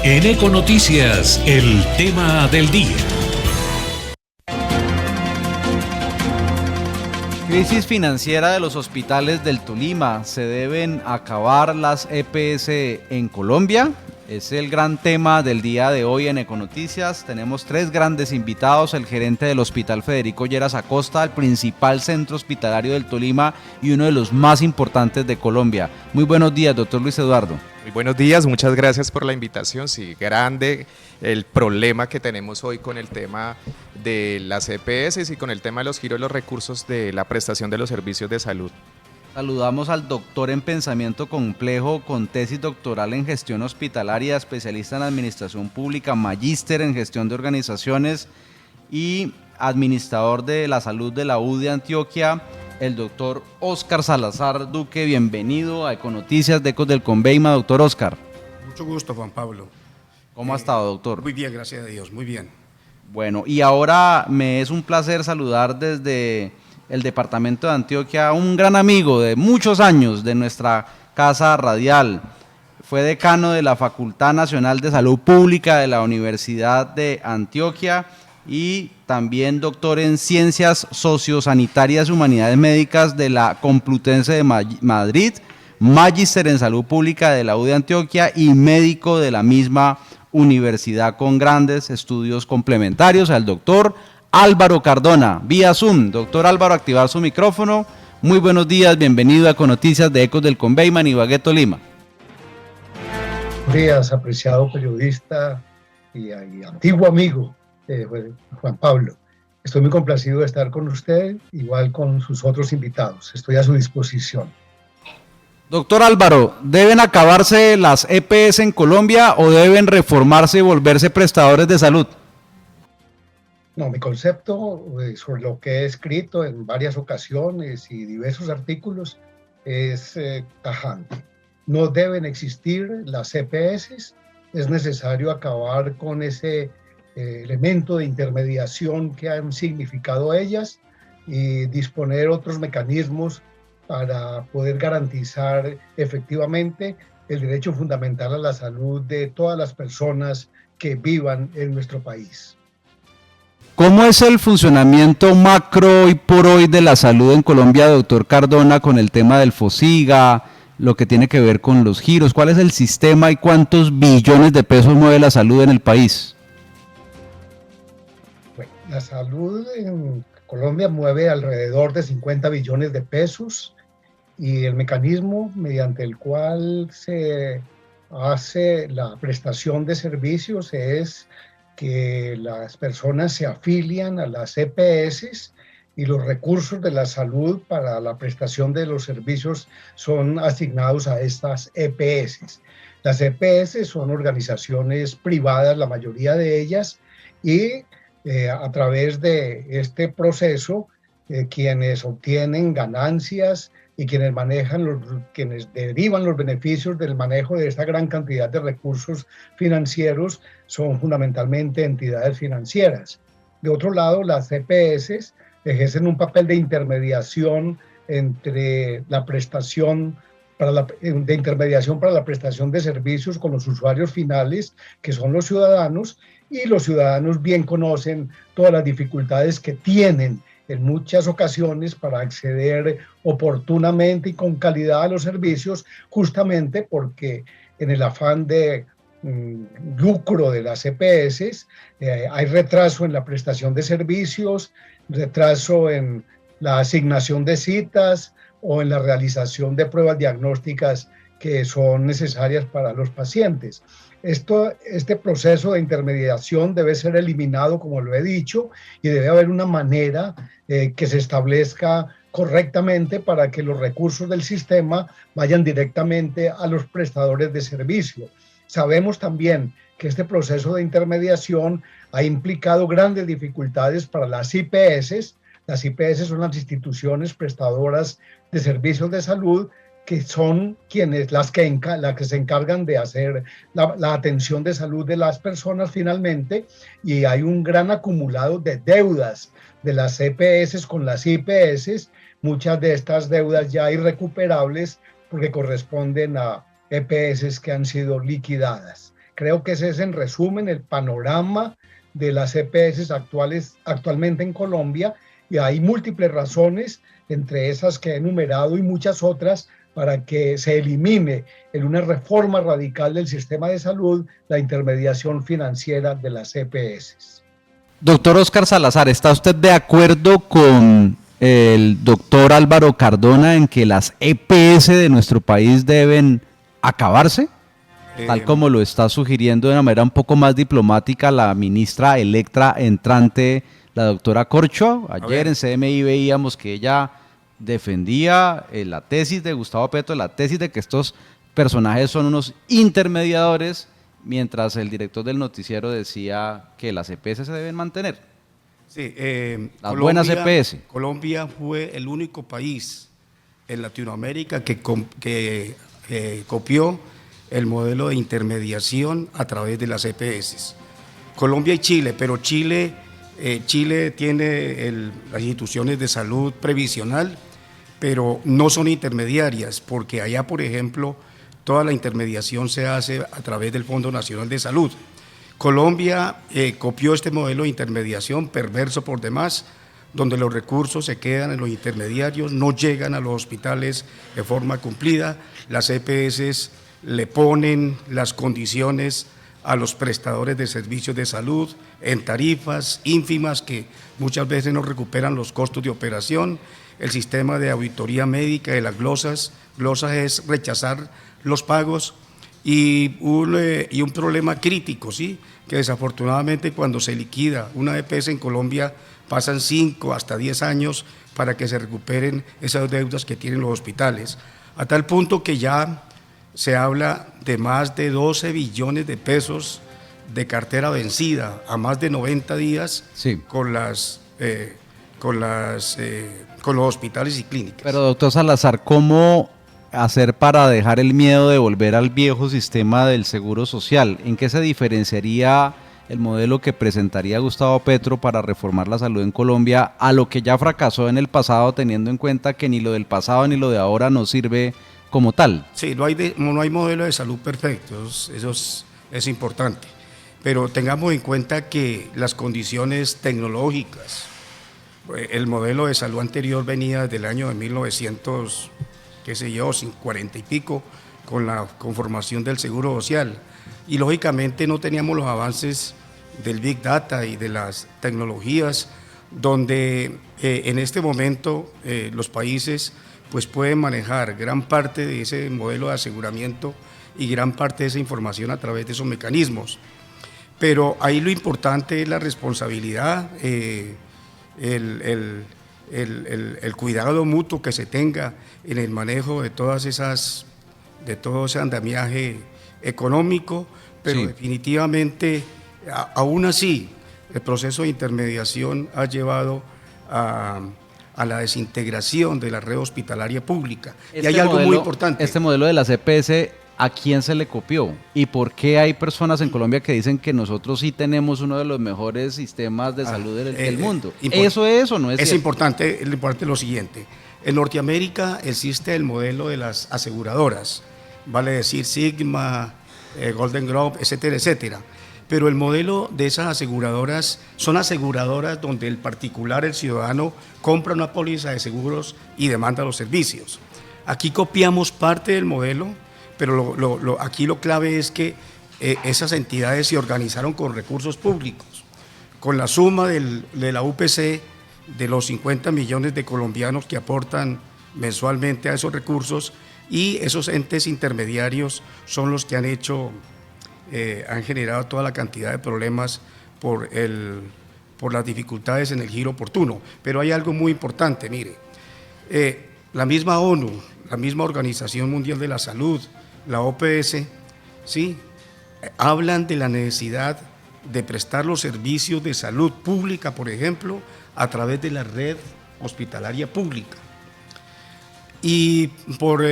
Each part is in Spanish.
En Econoticias, el tema del día. Crisis financiera de los hospitales del Tolima. ¿Se deben acabar las EPS en Colombia? Es el gran tema del día de hoy en Econoticias. Tenemos tres grandes invitados: el gerente del Hospital Federico Lleras Acosta, el principal centro hospitalario del Tolima y uno de los más importantes de Colombia. Muy buenos días, doctor Luis Eduardo. Muy buenos días, muchas gracias por la invitación. Sí, grande el problema que tenemos hoy con el tema de las EPS y con el tema de los giros de los recursos de la prestación de los servicios de salud. Saludamos al doctor en pensamiento complejo con tesis doctoral en gestión hospitalaria, especialista en administración pública, magíster en gestión de organizaciones y administrador de la salud de la U de Antioquia, el doctor Óscar Salazar Duque. Bienvenido a Econoticias de Ecos del Conveima, doctor Óscar. Mucho gusto, Juan Pablo. ¿Cómo ha estado, doctor? Muy bien, gracias a Dios, muy bien. Bueno, y ahora me es un placer saludar desde el departamento de Antioquia a un gran amigo de muchos años de nuestra casa radial. Fue decano de la Facultad Nacional de Salud Pública de la Universidad de Antioquia y también doctor en Ciencias Sociosanitarias y Humanidades Médicas de la Complutense de Madrid, magíster en Salud Pública de la U de Antioquia y médico de la misma universidad con grandes estudios complementarios, al doctor Álvaro Cardona, vía Zoom. Doctor Álvaro, activar su micrófono. Muy buenos días, bienvenido a Econoticias de Ecos del Conveima en Ibagué, Tolima. Buenos días, apreciado periodista y antiguo amigo Juan Pablo. Estoy muy complacido de estar con usted, igual con sus otros invitados. Estoy a su disposición. Doctor Álvaro, ¿deben acabarse las EPS en Colombia o deben reformarse y volverse prestadores de salud? No, mi concepto sobre lo que he escrito en varias ocasiones y diversos artículos es tajante. No deben existir las EPS, es necesario acabar con ese elemento de intermediación que han significado ellas y disponer otros mecanismos para poder garantizar efectivamente el derecho fundamental a la salud de todas las personas que vivan en nuestro país. ¿Cómo es el funcionamiento macro hoy por hoy de la salud en Colombia, doctor Cardona, con el tema del FOSIGA, lo que tiene que ver con los giros? ¿Cuál es el sistema y cuántos billones de pesos mueve la salud en el país? Bueno, la salud en Colombia mueve alrededor de 50 billones de pesos y el mecanismo mediante el cual se hace la prestación de servicios es que las personas se afilian a las EPS y los recursos de la salud para la prestación de los servicios son asignados a estas EPS. Las EPS son organizaciones privadas, la mayoría de ellas, y a través de este proceso, quienes obtienen ganancias y quienes derivan los beneficios del manejo de esta gran cantidad de recursos financieros son fundamentalmente entidades financieras. De otro lado, las EPS ejercen un papel de intermediación entre la prestación para la prestación de servicios con los usuarios finales, que son los ciudadanos, y los ciudadanos bien conocen todas las dificultades que tienen en muchas ocasiones para acceder oportunamente y con calidad a los servicios, justamente porque en el afán de lucro de las EPS hay retraso en la prestación de servicios, retraso en la asignación de citas o en la realización de pruebas diagnósticas que son necesarias para los pacientes. Este proceso de intermediación debe ser eliminado, como lo he dicho, y debe haber una manera que se establezca correctamente para que los recursos del sistema vayan directamente a los prestadores de servicio. Sabemos también que este proceso de intermediación ha implicado grandes dificultades para las IPS. Las IPS son las instituciones prestadoras de servicios de salud que son las que se encargan de hacer la atención de salud de las personas finalmente, y hay un gran acumulado de deudas de las EPS con las IPS, muchas de estas deudas ya irrecuperables porque corresponden a EPS que han sido liquidadas. Creo que ese es en resumen el panorama de las EPS actualmente en Colombia, y hay múltiples razones, entre esas que he enumerado y muchas otras, para que se elimine en una reforma radical del sistema de salud la intermediación financiera de las EPS. Doctor Oscar Salazar, ¿está usted de acuerdo con el doctor Álvaro Cardona en que las EPS de nuestro país deben acabarse? Tal como lo está sugiriendo de una manera un poco más diplomática la ministra electa entrante, la doctora Corcho. Ayer en CMI veíamos que ella defendía la tesis de Gustavo Petro, la tesis de que estos personajes son unos intermediadores, mientras el director del noticiero decía que las EPS se deben mantener. Sí, las buenas EPS. Colombia fue el único país en Latinoamérica que copió el modelo de intermediación a través de las EPS. Colombia y Chile, pero Chile tiene las instituciones de salud previsional, pero no son intermediarias, porque allá, por ejemplo, toda la intermediación se hace a través del Fondo Nacional de Salud. Colombia copió este modelo de intermediación perverso por demás, donde los recursos se quedan en los intermediarios, no llegan a los hospitales de forma cumplida. Las EPS le ponen las condiciones a los prestadores de servicios de salud en tarifas ínfimas que muchas veces no recuperan los costos de operación. El sistema de auditoría médica de las glosas es rechazar los pagos y un problema crítico, ¿sí? Que desafortunadamente cuando se liquida una EPS en Colombia pasan 5 hasta 10 años para que se recuperen esas deudas que tienen los hospitales, a tal punto que ya se habla de más de 12 billones de pesos de cartera vencida a más de 90 días, sí, con los hospitales y clínicas. Pero doctor Salazar, ¿cómo hacer para dejar el miedo de volver al viejo sistema del seguro social? ¿En qué se diferenciaría el modelo que presentaría Gustavo Petro para reformar la salud en Colombia a lo que ya fracasó en el pasado, teniendo en cuenta que ni lo del pasado ni lo de ahora nos sirve como tal? Sí, no hay modelo de salud perfecto, eso es importante, pero tengamos en cuenta que las condiciones tecnológicas, el modelo de salud anterior venía desde el año de 1900, qué sé yo, 40 y pico, con la conformación del Seguro Social, y lógicamente no teníamos los avances del Big Data y de las tecnologías, donde en este momento los países pues pueden manejar gran parte de ese modelo de aseguramiento y gran parte de esa información a través de esos mecanismos. Pero ahí lo importante es la responsabilidad, el cuidado mutuo que se tenga en el manejo de todo ese andamiaje económico, pero sí, definitivamente, aún así, el proceso de intermediación ha llevado a la desintegración de la red hospitalaria pública. Y hay algo muy importante. Este modelo de las EPS, ¿a quién se le copió? ¿Y por qué hay personas en Colombia que dicen que nosotros sí tenemos uno de los mejores sistemas de salud del mundo? ¿Eso es o no es? Es importante lo siguiente. En Norteamérica existe el modelo de las aseguradoras, vale decir Sigma, Golden Globe, etcétera, etcétera. Pero el modelo de esas aseguradoras son aseguradoras donde el particular, el ciudadano, compra una póliza de seguros y demanda los servicios. Aquí copiamos parte del modelo, pero aquí lo clave es que esas entidades se organizaron con recursos públicos, con la suma de la UPC, de los 50 millones de colombianos que aportan mensualmente a esos recursos, y esos entes intermediarios son los que han generado toda la cantidad de problemas por las dificultades en el giro oportuno. Pero hay algo muy importante, mire, la misma ONU, la misma Organización Mundial de la Salud, la OPS, ¿sí?, hablan de la necesidad de prestar los servicios de salud pública, por ejemplo, a través de la red hospitalaria pública. Y por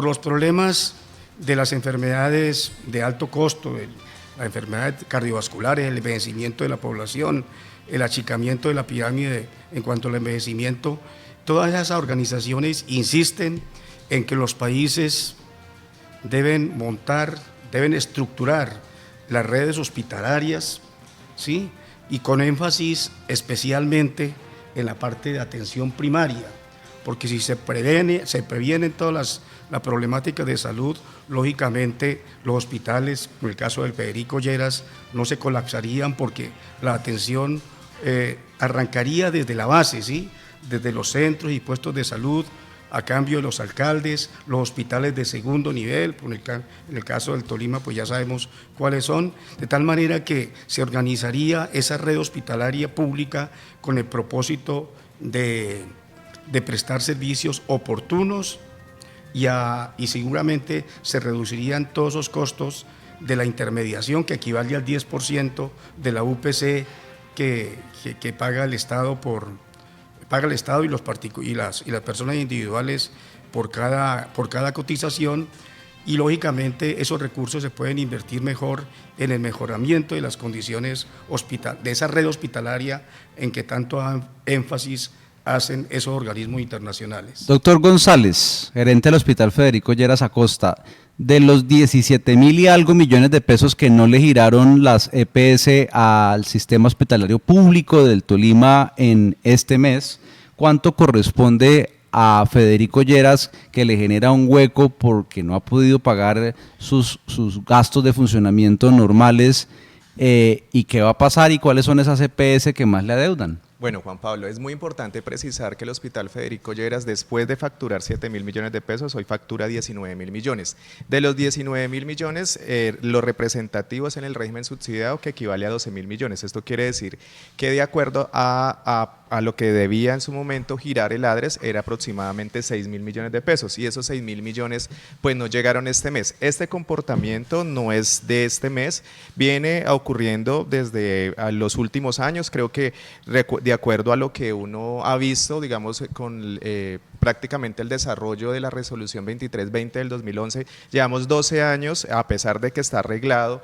los problemas de las enfermedades de alto costo, las enfermedades cardiovasculares, el envejecimiento de la población, el achicamiento de la pirámide en cuanto al envejecimiento, todas esas organizaciones insisten en que los países deben montar, deben estructurar las redes hospitalarias, ¿sí? Y con énfasis especialmente en la parte de atención primaria, porque si se previenen todas las problemáticas de salud, lógicamente los hospitales, en el caso del Federico Lleras, no se colapsarían porque la atención arrancaría desde la base, ¿sí? Desde los centros y puestos de salud, a cambio de los alcaldes, los hospitales de segundo nivel, en el caso del Tolima pues ya sabemos cuáles son, de tal manera que se organizaría esa red hospitalaria pública con el propósito de prestar servicios oportunos y seguramente se reducirían todos esos costos de la intermediación que equivale al 10% de la UPC que paga el Estado y las personas individuales por cada cotización, y lógicamente esos recursos se pueden invertir mejor en el mejoramiento de las condiciones de esa red hospitalaria en que tanto énfasis hacen esos organismos internacionales. Doctor González, gerente del Hospital Federico Lleras Acosta, de los 17.000 y algo millones de pesos que no le giraron las EPS al sistema hospitalario público del Tolima en este mes, ¿cuánto corresponde a Federico Lleras, que le genera un hueco porque no ha podido pagar sus gastos de funcionamiento normales? ¿Y qué va a pasar y cuáles son esas EPS que más le adeudan? Bueno, Juan Pablo, es muy importante precisar que el Hospital Federico Lleras, después de facturar 7.000 millones de pesos, hoy factura 19.000 millones. De los 19.000 millones, los representativos en el régimen subsidiado, que equivale a 12.000 millones. Esto quiere decir que de acuerdo a lo que debía en su momento girar el ADRES, era aproximadamente 6.000 millones de pesos, y esos 6.000 millones pues no llegaron este mes. Este comportamiento no es de este mes, viene ocurriendo desde los últimos años. Creo que de acuerdo a lo que uno ha visto, digamos, con prácticamente el desarrollo de la resolución 2320 del 2011, llevamos 12 años, a pesar de que está arreglado,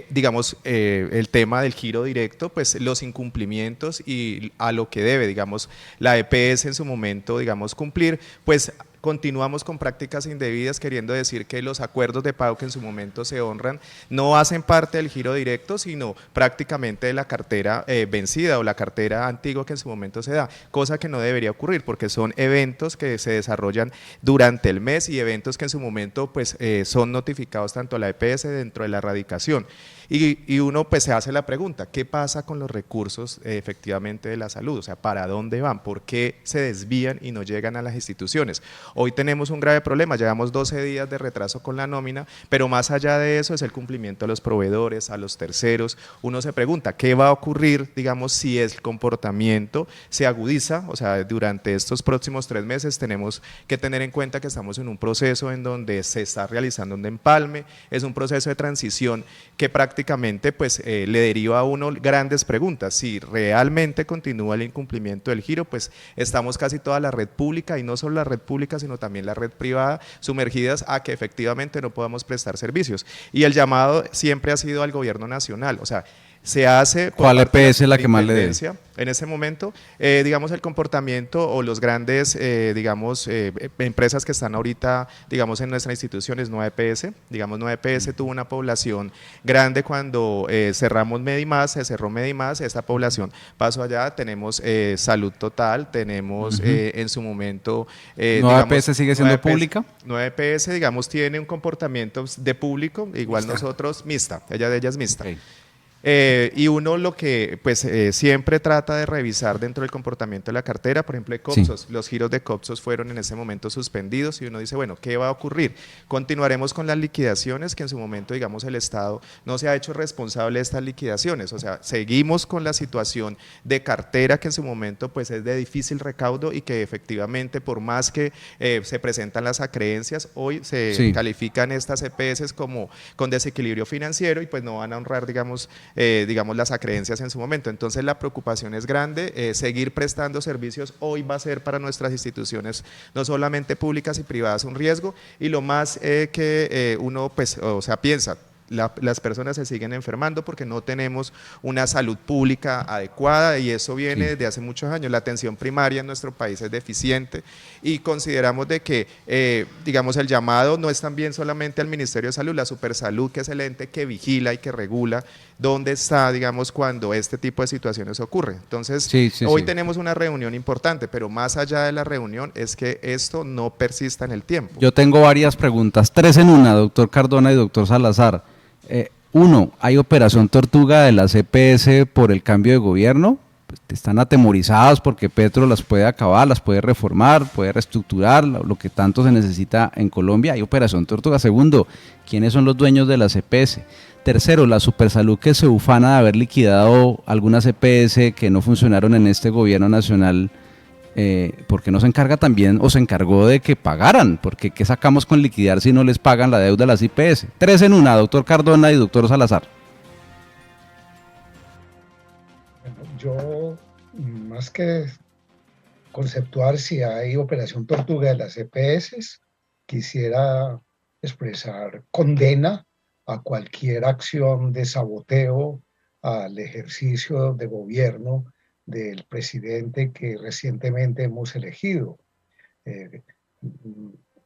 digamos, el tema del giro directo, pues los incumplimientos y a lo que debe, digamos, la EPS en su momento, digamos, cumplir, pues continuamos con prácticas indebidas, queriendo decir que los acuerdos de pago que en su momento se honran no hacen parte del giro directo, sino prácticamente de la cartera vencida o la cartera antigua que en su momento se da, cosa que no debería ocurrir porque son eventos que se desarrollan durante el mes y eventos que en su momento pues son notificados tanto a la EPS dentro de la erradicación. Y uno pues se hace la pregunta, ¿qué pasa con los recursos efectivamente de la salud? O sea, ¿para dónde van? ¿Por qué se desvían y no llegan a las instituciones? Hoy tenemos un grave problema, llevamos 12 días de retraso con la nómina, pero más allá de eso es el cumplimiento a los proveedores, a los terceros. Uno se pregunta, ¿qué va a ocurrir, digamos, si el comportamiento se agudiza? O sea, durante estos próximos 3 meses tenemos que tener en cuenta que estamos en un proceso en donde se está realizando un empalme, es un proceso de transición que prácticamente pues le deriva a uno grandes preguntas. Si realmente continúa el incumplimiento del giro, pues estamos casi toda la red pública, y no solo la red pública sino también la red privada, sumergidas a que efectivamente no podamos prestar servicios. Y el llamado siempre ha sido al gobierno nacional, o sea, se hace… ¿Cuál EPS es la que más le debe? En ese momento, digamos, el comportamiento o los grandes, digamos, empresas que están ahorita, digamos, en nuestra institución es Nueva EPS. Digamos, Nueva EPS tuvo una población grande cuando cerramos Medimás, se cerró Medimás, esta población pasó allá, tenemos Salud Total, tenemos en su momento… ¿Nueva EPS sigue siendo pública? Nueva EPS, digamos, tiene un comportamiento de público, igual nosotros, mixta, ella de ella es mixta. Okay. Y uno lo que pues siempre trata de revisar dentro del comportamiento de la cartera, por ejemplo, de Copsos, los giros de Copsos fueron en ese momento suspendidos y uno dice, bueno, ¿qué va a ocurrir? Continuaremos con las liquidaciones, que en su momento, digamos, el Estado no se ha hecho responsable de estas liquidaciones, o sea, seguimos con la situación de cartera que en su momento pues es de difícil recaudo y que efectivamente por más que se presentan las acreencias, hoy se califican estas EPS como con desequilibrio financiero y pues no van a honrar, digamos, las acreencias en su momento. Entonces la preocupación es grande, seguir prestando servicios hoy va a ser para nuestras instituciones no solamente públicas y privadas un riesgo, y lo más que uno pues, o sea, piensa, las personas se siguen enfermando porque no tenemos una salud pública adecuada, y eso viene desde hace muchos años. La atención primaria en nuestro país es deficiente, y consideramos de que, digamos, el llamado no es también solamente al Ministerio de Salud, la Supersalud, que es el ente que vigila y que regula dónde está, digamos, cuando este tipo de situaciones ocurren. Entonces, hoy tenemos una reunión importante, pero más allá de la reunión es que esto no persista en el tiempo. Yo tengo varias preguntas, 3 en una, doctor Cardona y doctor Salazar. Uno, ¿hay operación Tortuga de la CPS por el cambio de gobierno? Están atemorizados porque Petro las puede acabar, las puede reformar, puede reestructurar, lo que tanto se necesita en Colombia. Hay operación Tortuga. Segundo, ¿quiénes son los dueños de la CPS? Tercero, la Supersalud, que se ufana de haber liquidado algunas CPS que no funcionaron en este gobierno nacional, ¿por qué no se encarga también o se encargó de que pagaran? Porque ¿qué sacamos con liquidar si no les pagan la deuda a las IPS? 3 en una, doctor Cardona y doctor Salazar. Yo, más que conceptuar si hay operación Tortuga de las EPS, quisiera expresar condena a cualquier acción de saboteo al ejercicio de gobierno del presidente que recientemente hemos elegido.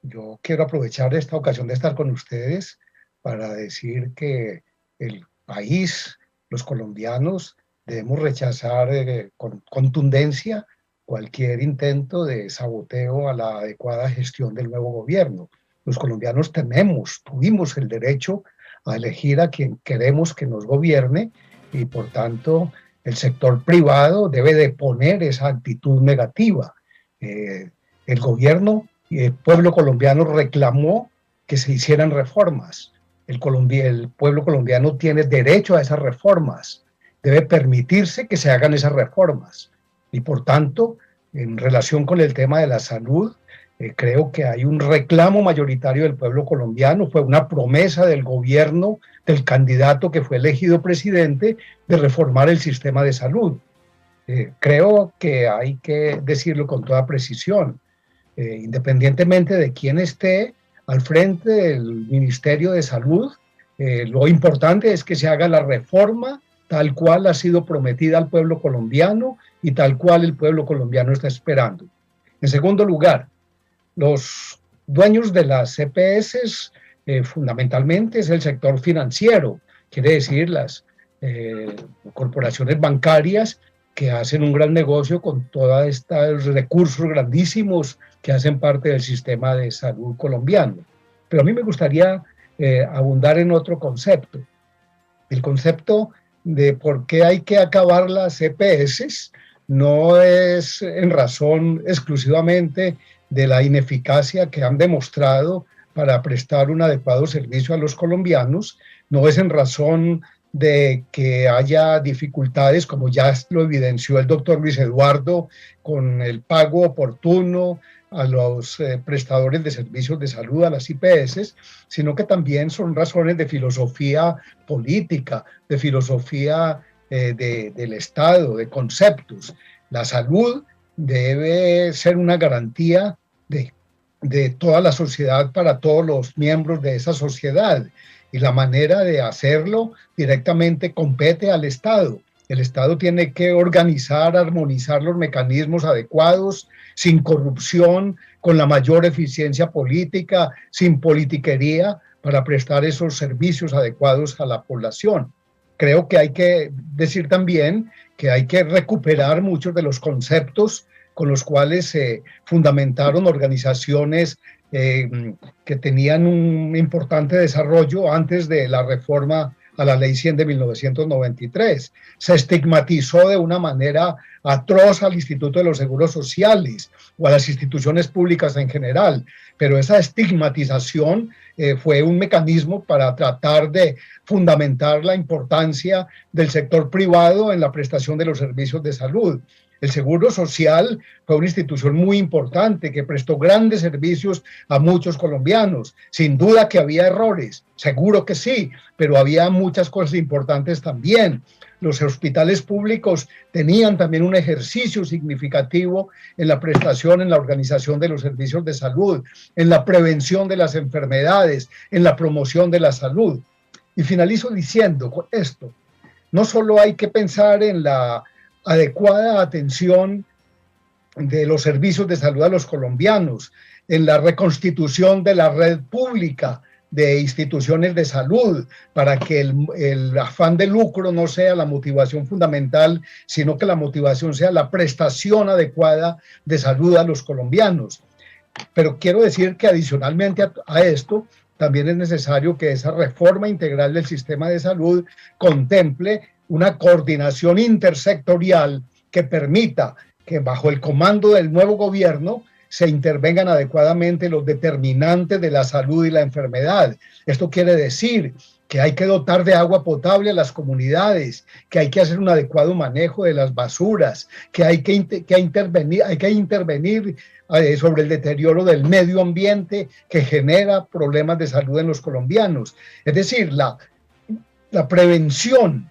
Yo quiero aprovechar esta ocasión de estar con ustedes para decir que el país, los colombianos, debemos rechazar con contundencia cualquier intento de saboteo a la adecuada gestión del nuevo gobierno. Los colombianos tuvimos el derecho a elegir a quien queremos que nos gobierne, y por tanto el sector privado debe de poner esa actitud negativa. El gobierno y el pueblo colombiano reclamó que se hicieran reformas. El pueblo colombiano tiene derecho a esas reformas. Debe permitirse que se hagan esas reformas. Y por tanto, en relación con el tema de la salud, creo que hay un reclamo mayoritario del pueblo colombiano. Fue una promesa del gobierno, del candidato que fue elegido presidente, de reformar el sistema de salud. Creo que hay que decirlo con toda precisión. Independientemente de quién esté al frente del Ministerio de Salud, lo importante es que se haga la reforma tal cual ha sido prometida al pueblo colombiano y tal cual el pueblo colombiano está esperando. En segundo lugar, los dueños de las EPS fundamentalmente es el sector financiero, quiere decir las corporaciones bancarias que hacen un gran negocio con todos estos recursos grandísimos que hacen parte del sistema de salud colombiano. Pero a mí me gustaría abundar en otro concepto, el concepto de por qué hay que acabar las EPS. No es en razón exclusivamente de la ineficacia que han demostrado para prestar un adecuado servicio a los colombianos, no es en razón de que haya dificultades, como ya lo evidenció el doctor Luis Eduardo, con el pago oportuno a los prestadores de servicios de salud, a las IPS, sino que también son razones de filosofía política, de filosofía del Estado, de conceptos. La salud debe ser una garantía de toda la sociedad para todos los miembros de esa sociedad, y la manera de hacerlo directamente compete al Estado. El Estado tiene que organizar, armonizar los mecanismos adecuados, sin corrupción, con la mayor eficiencia política, sin politiquería, para prestar esos servicios adecuados a la población. Creo que hay que decir también que hay que recuperar muchos de los conceptos con los cuales se fundamentaron organizaciones que tenían un importante desarrollo antes de la reforma a la Ley 100 de 1993. Se estigmatizó de una manera atroz al Instituto de los Seguros Sociales o a las instituciones públicas en general, pero esa estigmatización fue un mecanismo para tratar de fundamentar la importancia del sector privado en la prestación de los servicios de salud. El Seguro Social fue una institución muy importante que prestó grandes servicios a muchos colombianos. Sin duda que había errores, seguro que sí, pero había muchas cosas importantes también. Los hospitales públicos tenían también un ejercicio significativo en la prestación, en la organización de los servicios de salud, en la prevención de las enfermedades, en la promoción de la salud. Y finalizo diciendo con esto, no solo hay que pensar en la adecuada atención de los servicios de salud a los colombianos, en la reconstitución de la red pública de instituciones de salud, para que el afán de lucro no sea la motivación fundamental, sino que la motivación sea la prestación adecuada de salud a los colombianos. Pero quiero decir que adicionalmente a esto, también es necesario que esa reforma integral del sistema de salud contemple una coordinación intersectorial que permita que bajo el comando del nuevo gobierno se intervengan adecuadamente los determinantes de la salud y la enfermedad. Esto quiere decir que hay que dotar de agua potable a las comunidades, que hay que hacer un adecuado manejo de las basuras, que hay que intervenir sobre el deterioro del medio ambiente que genera problemas de salud en los colombianos. Es decir, la prevención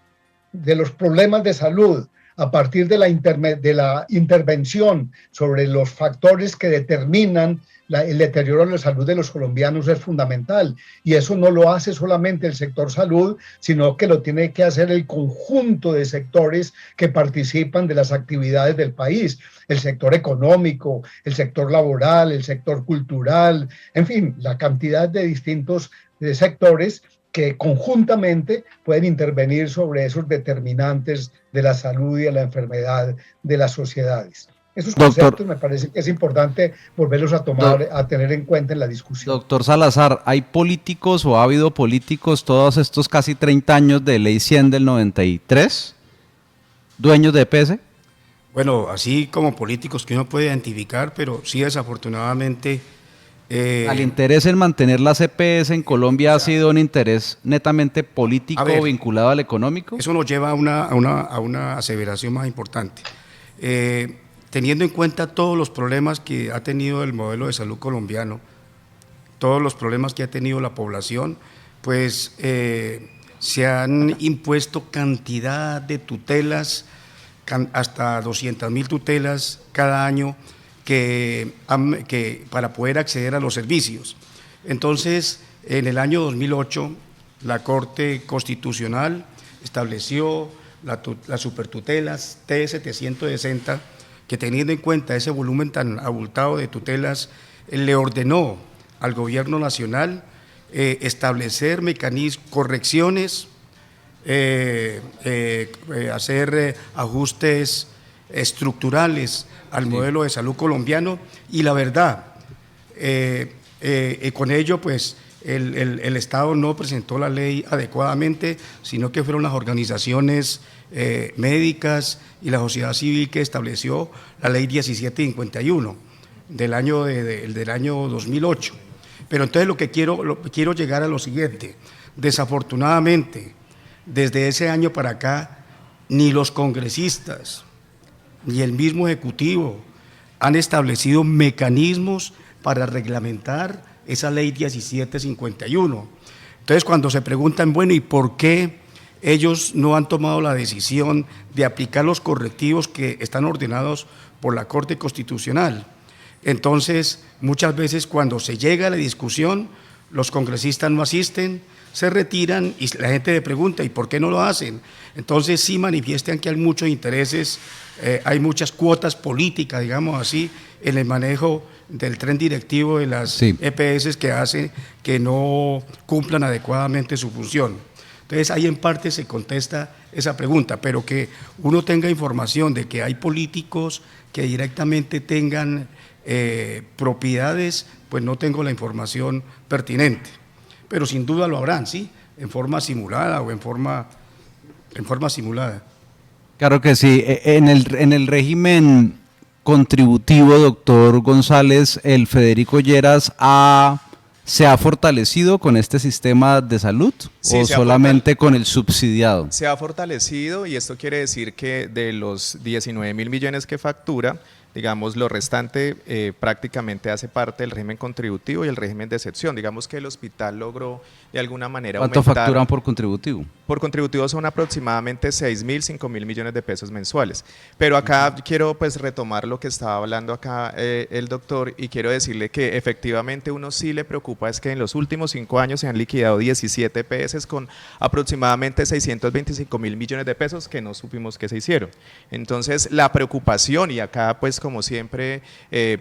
de los problemas de salud a partir de la intervención sobre los factores que determinan el deterioro de la salud de los colombianos es fundamental, y eso no lo hace solamente el sector salud, sino que lo tiene que hacer el conjunto de sectores que participan de las actividades del país, el sector económico, el sector laboral, el sector cultural, en fin, la cantidad de distintos sectores que conjuntamente pueden intervenir sobre esos determinantes de la salud y de la enfermedad de las sociedades. Esos conceptos me parece que es importante volverlos a tomar, a tener en cuenta en la discusión. Doctor Salazar, ¿hay políticos o ha habido políticos todos estos casi 30 años de Ley 100 del 93, dueños de EPS? Bueno, así como políticos que uno puede identificar, pero sí desafortunadamente... ¿Al interés en mantener las EPS en Colombia ha sido un interés netamente político vinculado al económico? Eso nos lleva a una aseveración más importante. Teniendo en cuenta todos los problemas que ha tenido el modelo de salud colombiano, todos los problemas que ha tenido la población, pues se han impuesto cantidad de tutelas, hasta 200.000 tutelas cada año, que para poder acceder a los servicios. Entonces, en el año 2008, la Corte Constitucional estableció las supertutelas T760, que teniendo en cuenta ese volumen tan abultado de tutelas, le ordenó al gobierno nacional establecer mecanismos, correcciones, hacer ajustes estructurales al modelo de salud colombiano, y la verdad, con ello pues el Estado no presentó la ley adecuadamente, sino que fueron las organizaciones médicas y la sociedad civil que estableció la ley 1751 del año 2008. Pero entonces lo que quiero llegar a lo siguiente: desafortunadamente, desde ese año para acá, ni los congresistas ni el mismo Ejecutivo han establecido mecanismos para reglamentar esa ley 1751. Entonces, cuando se preguntan, bueno, ¿y por qué ellos no han tomado la decisión de aplicar los correctivos que están ordenados por la Corte Constitucional? Entonces, muchas veces cuando se llega a la discusión, los congresistas no asisten, se retiran y la gente le pregunta, ¿y por qué no lo hacen? Entonces sí manifiestan que hay muchos intereses, hay muchas cuotas políticas, digamos así, en el manejo del tren directivo de las EPS, que hace que no cumplan adecuadamente su función. Entonces ahí en parte se contesta esa pregunta, pero que uno tenga información de que hay políticos que directamente tengan propiedades, pues no tengo la información pertinente. Pero sin duda lo habrán, ¿sí? En forma simulada o en forma simulada. Claro que sí. En el régimen contributivo, doctor González, ¿el Federico Lleras se ha fortalecido con este sistema de salud o solamente con el subsidiado? Se ha fortalecido, y esto quiere decir que de los 19.000 millones que factura, digamos, lo restante prácticamente hace parte del régimen contributivo y el régimen de excepción. Digamos que el hospital logró de alguna manera ¿Cuánto aumentar. facturan por contributivo? Por contributivo son aproximadamente 6.000, 5.000 millones de pesos mensuales. Pero acá quiero pues retomar lo que estaba hablando acá el doctor, y quiero decirle que efectivamente uno sí le preocupa es que en los últimos 5 años se han liquidado 17 EPS con aproximadamente 625.000 millones de pesos que no supimos que se hicieron. Entonces la preocupación, y acá pues como siempre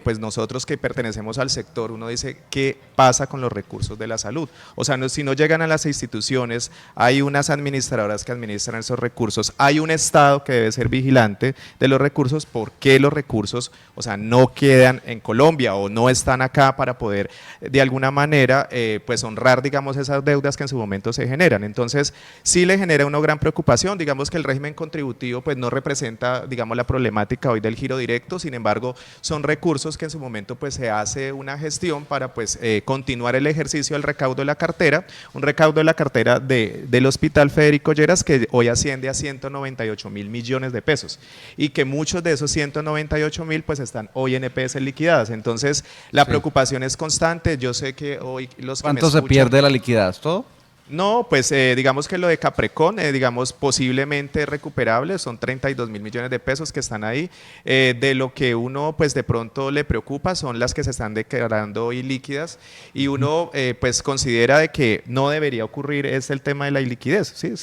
pues nosotros que pertenecemos al sector, uno dice ¿qué pasa con los recursos de la salud? O sea, si no llegan a las instituciones, hay unas administradoras que administran esos recursos, hay un Estado que debe ser vigilante de los recursos. ¿Por qué los recursos, o sea, no quedan en Colombia o no están acá para poder de alguna manera pues honrar, digamos, esas deudas que en su momento se generan? Entonces sí le genera una gran preocupación. Digamos que el régimen contributivo pues no representa, digamos, la problemática hoy del giro directo, sin embargo son recursos que en su momento pues se hace una gestión para pues continuar el ejercicio del recaudo de la cartera, un recaudo de la cartera del Hospital Federico Lleras que hoy asciende a 198.000 millones de pesos, y que muchos de esos 198.000 pues están hoy en EPS liquidadas. Entonces la preocupación es constante. Yo sé que hoy los que ¿Cuánto se pierde la liquidez? ¿Todo? No, pues digamos que lo de Caprecon, digamos posiblemente recuperable, son 32.000 millones de pesos que están ahí. De lo que uno pues de pronto le preocupa son las que se están declarando hoy líquidas, y uno pues considera de que no debería ocurrir es el tema de la iliquidez. Sí,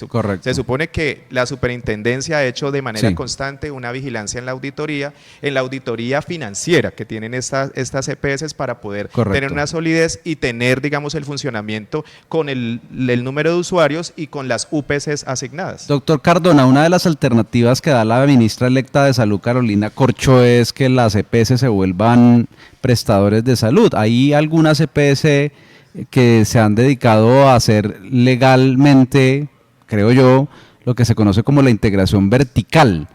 Correcto. Se supone que la superintendencia ha hecho de manera constante una vigilancia en la auditoría financiera que tienen estas EPS para poder tener una solidez y tener, digamos, el funcionamiento con el número de usuarios y con las UPCs asignadas. Doctor Cardona, una de las alternativas que da la ministra electa de Salud, Carolina Corcho, es que las EPS se vuelvan prestadores de salud. Hay algunas EPS que se han dedicado a hacer legalmente, creo yo, lo que se conoce como la integración vertical.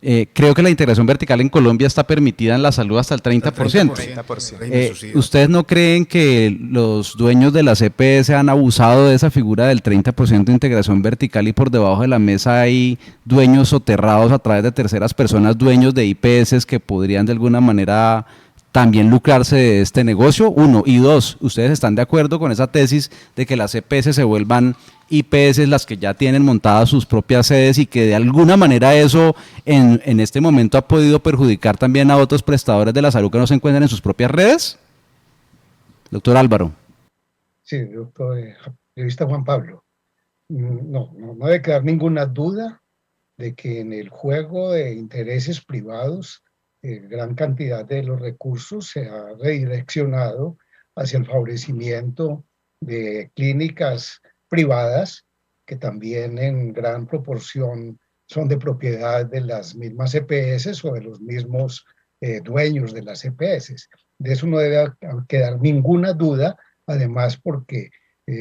Creo que la integración vertical en Colombia está permitida en la salud hasta el 30%. 30%. ¿Ustedes no creen que los dueños de las EPS han abusado de esa figura del 30% de integración vertical, y por debajo de la mesa hay dueños soterrados a través de terceras personas, dueños de IPS que podrían de alguna manera también lucrarse de este negocio? 1. Y 2, ¿ustedes están de acuerdo con esa tesis de que las EPS se vuelvan IPS las que ya tienen montadas sus propias sedes, y que de alguna manera eso en este momento ha podido perjudicar también a otros prestadores de la salud que no se encuentran en sus propias redes? Doctor Álvaro. Sí, doctor, periodista Juan Pablo. No debe quedar ninguna duda de que en el juego de intereses privados, gran cantidad de los recursos se ha redireccionado hacia el favorecimiento de clínicas privadas que también en gran proporción son de propiedad de las mismas EPS o de los mismos dueños de las EPS. De eso no debe quedar ninguna duda, además porque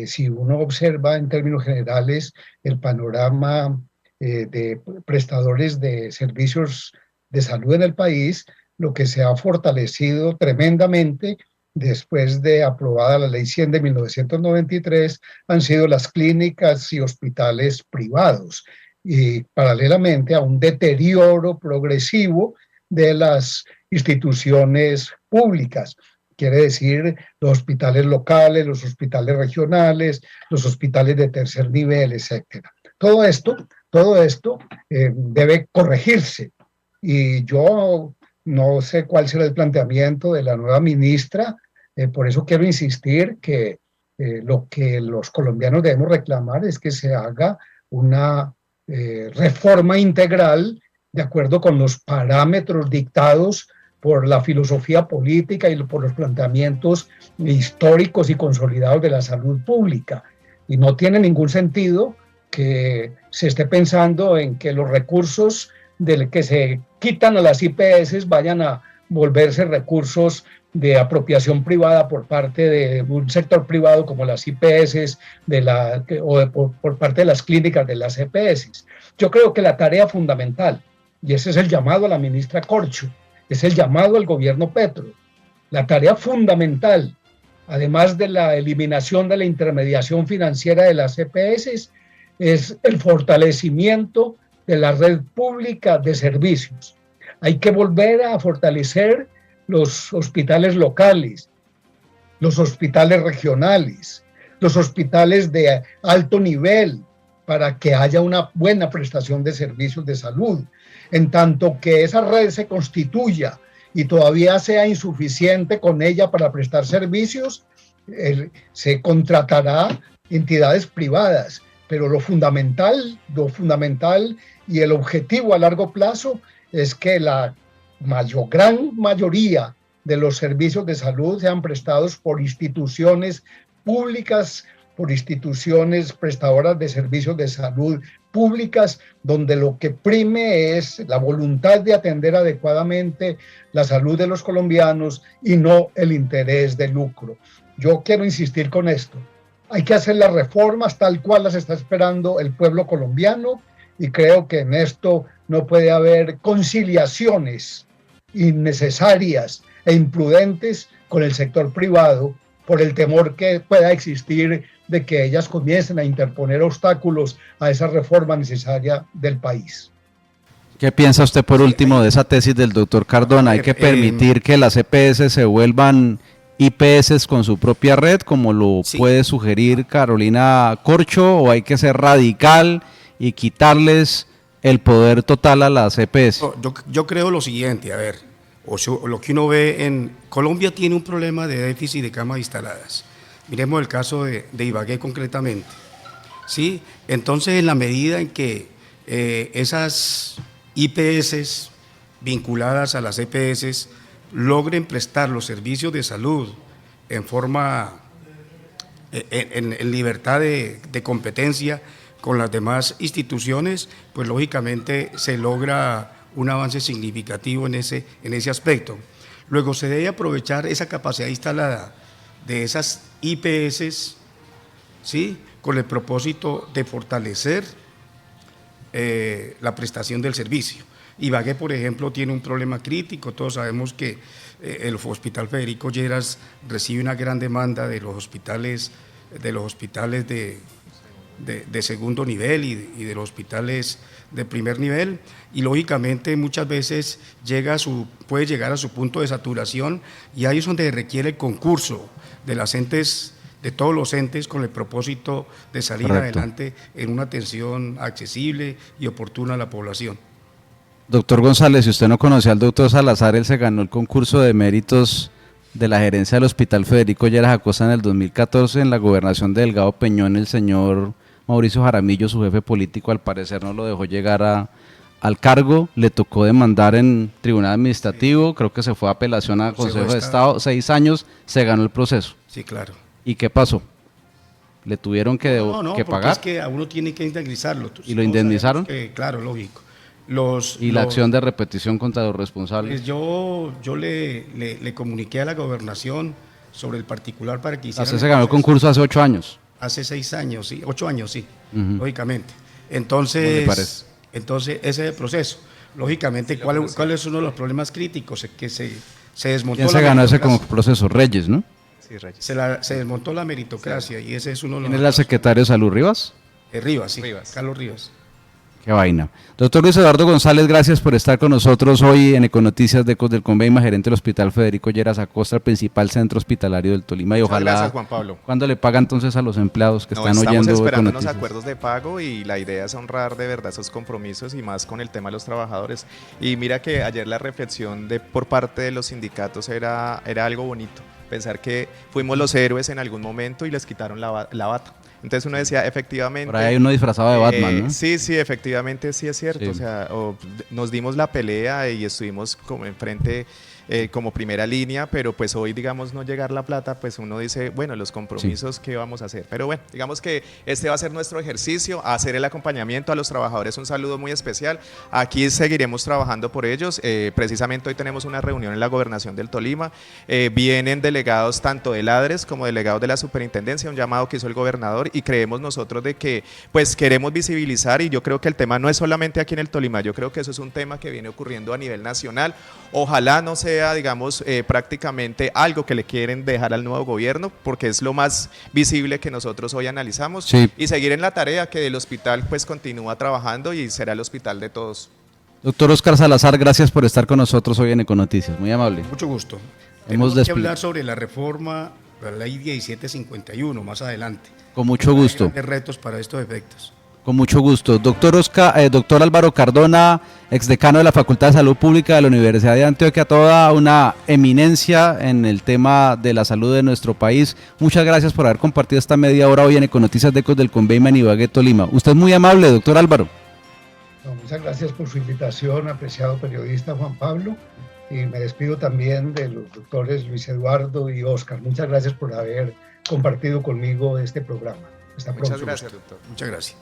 si uno observa en términos generales el panorama de prestadores de servicios de salud en el país, lo que se ha fortalecido tremendamente después de aprobada la Ley 100 de 1993 han sido las clínicas y hospitales privados, y paralelamente a un deterioro progresivo de las instituciones públicas. Quiere decir, los hospitales locales, los hospitales regionales, los hospitales de tercer nivel, etcétera. Todo esto debe corregirse. Y yo no sé cuál será el planteamiento de la nueva ministra, por eso quiero insistir que lo que los colombianos debemos reclamar es que se haga una reforma integral de acuerdo con los parámetros dictados por la filosofía política y por los planteamientos históricos y consolidados de la salud pública. Y no tiene ningún sentido que se esté pensando en que los recursos que se quitan a las IPS vayan a volverse recursos de apropiación privada por parte de un sector privado como las IPS por parte de las clínicas de las EPS. Yo creo que la tarea fundamental, y ese es el llamado a la ministra Corcho, es el llamado al gobierno Petro, la tarea fundamental, además de la eliminación de la intermediación financiera de las EPS, es el fortalecimiento de la red pública de servicios. Hay que volver a fortalecer los hospitales locales, los hospitales regionales, los hospitales de alto nivel, para que haya una buena prestación de servicios de salud. En tanto que esa red se constituya y todavía sea insuficiente con ella para prestar servicios, se contratará entidades privadas, pero lo fundamental y el objetivo a largo plazo es que la gran mayoría de los servicios de salud sean prestados por instituciones públicas, por instituciones prestadoras de servicios de salud públicas, donde lo que prime es la voluntad de atender adecuadamente la salud de los colombianos y no el interés de lucro. Yo quiero insistir con esto. Hay que hacer las reformas tal cual las está esperando el pueblo colombiano, y creo que en esto no puede haber conciliaciones innecesarias e imprudentes con el sector privado, por el temor que pueda existir de que ellas comiencen a interponer obstáculos a esa reforma necesaria del país. ¿Qué piensa usted por último de esa tesis del doctor Cardona? ¿Hay que permitir que las EPS se vuelvan IPS con su propia red, como lo puede sugerir Carolina Corcho, o hay que ser radical y quitarles el poder total a las EPS? Yo creo lo siguiente, a ver, lo que uno ve en Colombia tiene un problema de déficit de camas instaladas. Miremos el caso de Ibagué concretamente, ¿sí? Entonces, en la medida en que esas IPS vinculadas a las EPS logren prestar los servicios de salud en forma, en libertad de competencia con las demás instituciones, pues lógicamente se logra un avance significativo en ese aspecto. Luego se debe aprovechar esa capacidad instalada de esas IPS, ¿sí?, con el propósito de fortalecer la prestación del servicio. Ibagué, por ejemplo, tiene un problema crítico. Todos sabemos que el Hospital Federico Lleras recibe una gran demanda de los hospitales de segundo nivel y de los hospitales de primer nivel, y lógicamente muchas veces puede llegar a su punto de saturación, y ahí es donde requiere el concurso de todos los entes con el propósito de salir adelante en una atención accesible y oportuna a la población. Doctor González, si usted no conocía al doctor Salazar, él se ganó el concurso de méritos de la gerencia del Hospital Federico Lleras Acosta en el 2014, en la gobernación de Delgado Peñón. El señor Mauricio Jaramillo, su jefe político, al parecer no lo dejó llegar al cargo, le tocó demandar en tribunal administrativo, creo que se fue a apelación al Consejo de Estado, 6 años, se ganó el proceso. Sí, claro. ¿Y qué pasó? ¿Le tuvieron que pagar? Es que a uno tiene que indemnizarlo. ¿Y lo indemnizaron? Claro, lógico. La acción de repetición contra los responsables? Pues yo le comuniqué a la gobernación sobre el particular para que hicieran. Usted se ganó el concurso hace 8 años. Hace 6 años, sí, 8 años, sí, lógicamente. Entonces, ese es el proceso. Lógicamente, ¿cuál es uno de los problemas críticos? Que se desmontó. ¿Quién se ganó ese como proceso? Reyes, ¿no? Sí, Reyes. Se desmontó la meritocracia, y ese es uno de los. ¿Quién es el secretario de Salud, Rivas? Rivas, sí, Carlos Rivas. Qué vaina. Doctor Luis Eduardo González, gracias por estar con nosotros hoy en Econoticias de Ecos del Conveima, gerente del Hospital Federico Lleras Acosta, el principal centro hospitalario del Tolima. Y ojalá, gracias, Juan Pablo. ¿Cuándo le paga entonces a los empleados que están oyendo Estamos esperando unos Econoticias? acuerdos de pago, y la idea es honrar de verdad esos compromisos, y más con el tema de los trabajadores. Y mira que ayer la reflexión por parte de los sindicatos era algo bonito, pensar que fuimos los héroes en algún momento y les quitaron la bata. Entonces uno decía, efectivamente. Por ahí hay uno disfrazado de Batman, ¿no? Sí, efectivamente, sí es cierto. Sí. O sea, nos dimos la pelea y estuvimos como enfrente, como primera línea, pero pues hoy, digamos, no llegar la plata, pues uno dice, bueno, los compromisos, ¿qué vamos a hacer? Pero bueno, digamos que este va a ser nuestro ejercicio, hacer el acompañamiento a los trabajadores. Un saludo muy especial. Aquí seguiremos trabajando por ellos. Precisamente hoy tenemos una reunión en la Gobernación del Tolima. Vienen delegados tanto del ADRES como delegados de la Superintendencia, un llamado que hizo el gobernador, y creemos nosotros de que pues queremos visibilizar, y yo creo que el tema no es solamente aquí en el Tolima, yo creo que eso es un tema que viene ocurriendo a nivel nacional. Ojalá no sea, digamos, prácticamente algo que le quieren dejar al nuevo gobierno, porque es lo más visible que nosotros hoy analizamos, sí, y seguir en la tarea que el hospital pues continúa trabajando y será el hospital de todos. Doctor Oscar Salazar, gracias por estar con nosotros hoy en Econoticias, muy amable. Mucho gusto. Hemos Tenemos que hablar sobre la reforma de la ley 1751 más adelante. Con mucho gusto. Hay grandes retos para estos efectos. Con mucho gusto. Doctor Álvaro Cardona, exdecano de la Facultad de Salud Pública de la Universidad de Antioquia, toda una eminencia en el tema de la salud de nuestro país. Muchas gracias por haber compartido esta media hora hoy en Econoticias de Ecos del Conveima en Ibagué, Tolima. Usted es muy amable, doctor Álvaro. No, muchas gracias por su invitación, apreciado periodista Juan Pablo, y me despido también de los doctores Luis Eduardo y Oscar. Muchas gracias por haber compartido conmigo este programa. Hasta pronto. Muchas gracias, doctor. Muchas gracias.